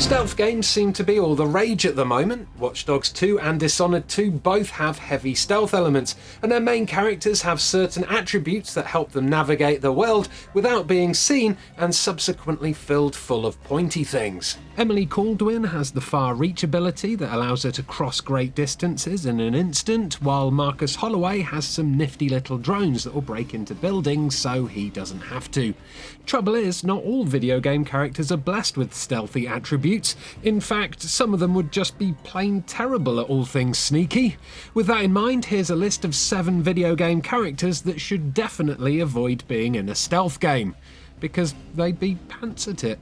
Stealth games seem to be all the rage at the moment. Watch Dogs 2 and Dishonored 2 both have heavy stealth elements, and their main characters have certain attributes that help them navigate the world without being seen and subsequently filled full of pointy things. Emily Caldwin has the far reach ability that allows her to cross great distances in an instant, while Marcus Holloway has some nifty little drones that will break into buildings so he doesn't have to. Trouble is, not all video game characters are blessed with stealthy attributes. In fact, some of them would just be plain terrible at all things sneaky. With that in mind, here's a list of 7 video game characters that should definitely avoid being in a stealth game, because they'd be pants at it.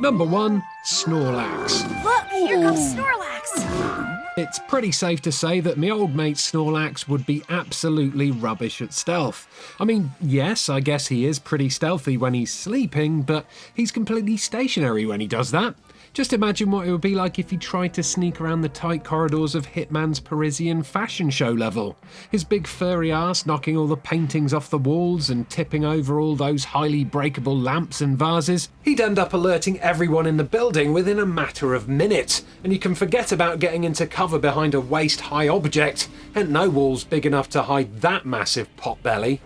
Number 1, Snorlax. Look, here comes Snorlax! It's pretty safe to say that my old mate Snorlax would be absolutely rubbish at stealth. I mean, yes, I guess he is pretty stealthy when he's sleeping, but he's completely stationary when he does that. Just imagine what it would be like if he tried to sneak around the tight corridors of Hitman's Parisian fashion show level. His big furry ass knocking all the paintings off the walls and tipping over all those highly breakable lamps and vases. He'd end up alerting everyone in the building within a matter of minutes, and you can forget about getting into cover behind a waist-high object. Ain't no walls big enough to hide that massive potbelly.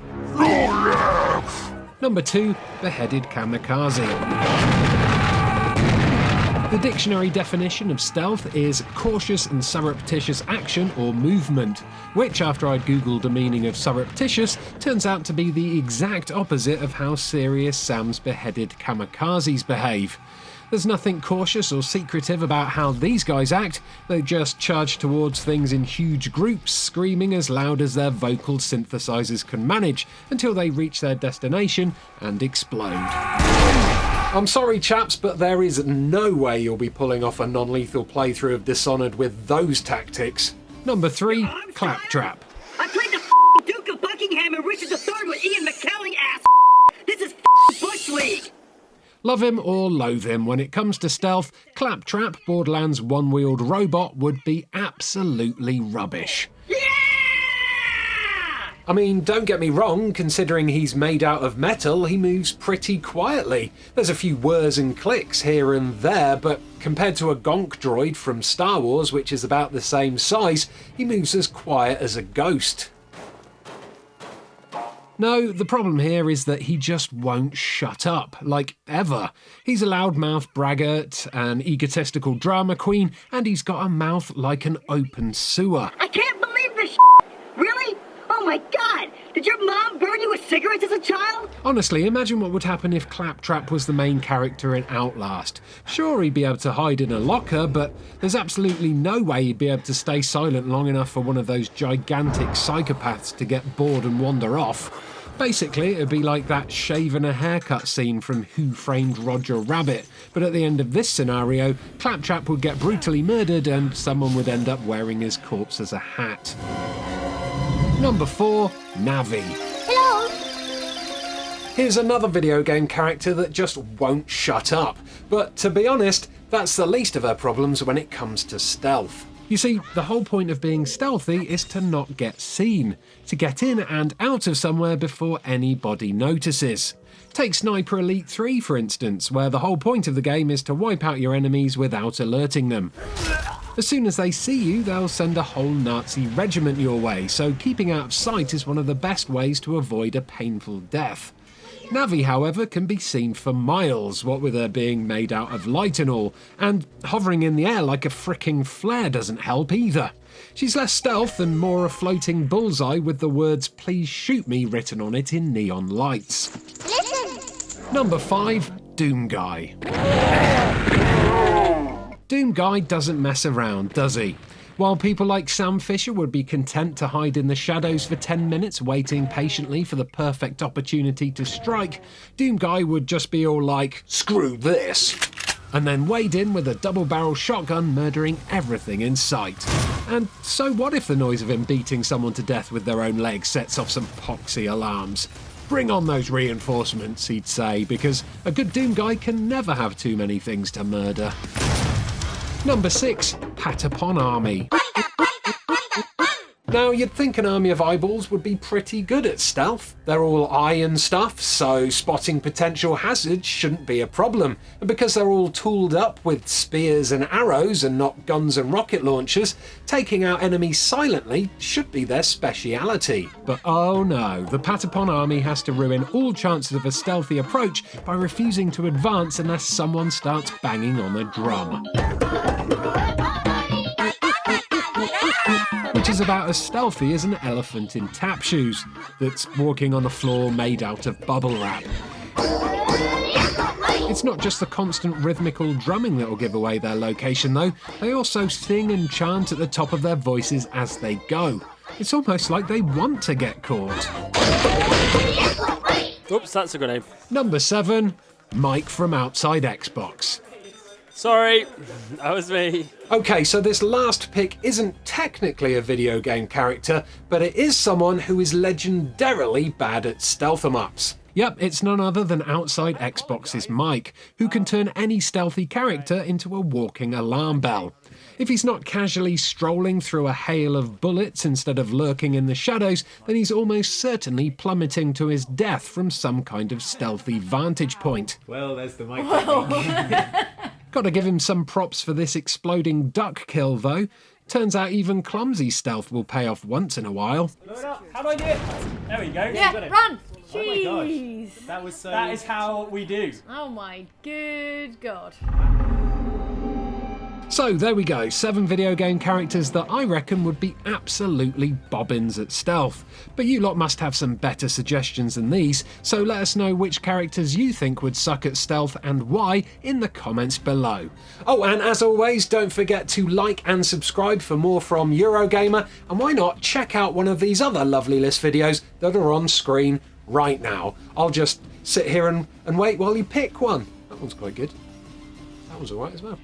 Number 2, Beheaded Kamikaze. The dictionary definition of stealth is cautious and surreptitious action or movement, which, after I'd googled the meaning of surreptitious, turns out to be the exact opposite of how serious Sam's beheaded kamikazes behave. There's nothing cautious or secretive about how these guys act. They just charge towards things in huge groups, screaming as loud as their vocal synthesizers can manage, until they reach their destination and explode. I'm sorry chaps, but there is no way you'll be pulling off a non-lethal playthrough of Dishonored with those tactics. Number 3, Claptrap. I played the Duke of Buckingham and Richard III with Ian McKellen, ass. This is Bush League. Love him or loathe him, when it comes to stealth, Claptrap, Borderlands' one-wheeled robot, would be absolutely rubbish. I mean, don't get me wrong, considering he's made out of metal, he moves pretty quietly. There's a few whirs and clicks here and there, but compared to a gonk droid from Star Wars, which is about the same size, he moves as quiet as a ghost. No, the problem here is that he just won't shut up, like ever. He's a loudmouth braggart, an egotistical drama queen, and he's got a mouth like an open sewer. I can't believe this. Really? Oh my god! Did your mom burn you with cigarettes as a child? Honestly, imagine what would happen if Claptrap was the main character in Outlast. Sure, he'd be able to hide in a locker, but there's absolutely no way he'd be able to stay silent long enough for one of those gigantic psychopaths to get bored and wander off. Basically, it'd be like that shave and a haircut scene from Who Framed Roger Rabbit, but at the end of this scenario, Claptrap would get brutally murdered and someone would end up wearing his corpse as a hat. Number 4, NaVi. Hello! Here's another video game character that just won't shut up, but to be honest, that's the least of her problems when it comes to stealth. You see, the whole point of being stealthy is to not get seen, to get in and out of somewhere before anybody notices. Take Sniper Elite 3 for instance, where the whole point of the game is to wipe out your enemies without alerting them. As soon as they see you, they'll send a whole Nazi regiment your way, so keeping out of sight is one of the best ways to avoid a painful death. NaVi, however, can be seen for miles, what with her being made out of light and all, and hovering in the air like a fricking flare doesn't help either. She's less stealth and more a floating bullseye with the words "Please shoot me" written on it in neon lights. Listen! Number 5, Doomguy. Doomguy doesn't mess around, does he? While people like Sam Fisher would be content to hide in the shadows for 10 minutes waiting patiently for the perfect opportunity to strike, Doomguy would just be all like, "Screw this," and then wade in with a double-barrel shotgun murdering everything in sight. And so what if the noise of him beating someone to death with their own legs sets off some poxy alarms? Bring on those reinforcements, he'd say, because a good Doomguy can never have too many things to murder. Number 6, Patapon Army. Now, you'd think an army of eyeballs would be pretty good at stealth. They're all eye and stuff, so spotting potential hazards shouldn't be a problem. And because they're all tooled up with spears and arrows and not guns and rocket launchers, taking out enemies silently should be their speciality. But oh no, the Patapon Army has to ruin all chances of a stealthy approach by refusing to advance unless someone starts banging on a drum. Which is about as stealthy as an elephant in tap shoes that's walking on a floor made out of bubble wrap. It's not just the constant rhythmical drumming that will give away their location though, they also sing and chant at the top of their voices as they go. It's almost like they want to get caught. Oops, that's a good name. Number 7, Mike from Outside Xbox. Sorry, that was me. Okay, so this last pick isn't technically a video game character, but it is someone who is legendarily bad at stealth 'em ups. Yep, it's none other than Outside Xbox's Mike, who can turn any stealthy character into a walking alarm bell. If he's not casually strolling through a hail of bullets instead of lurking in the shadows, then he's almost certainly plummeting to his death from some kind of stealthy vantage point. Well, there's the mic. Gotta give him some props for this exploding duck kill though. Turns out even clumsy stealth will pay off once in a while. How do I do it? There we go. Yeah, Got it. run! Oh my gosh. Jeez. That was so. That is how we do. Oh my good god. So there we go, 7 video game characters that I reckon would be absolutely bobbins at stealth. But you lot must have some better suggestions than these, so let us know which characters you think would suck at stealth and why in the comments below. Oh, and as always, don't forget to like and subscribe for more from Eurogamer, and why not check out one of these other lovely list videos that are on screen right now. I'll just sit here and wait while you pick one. That one's quite good. That one's alright as well.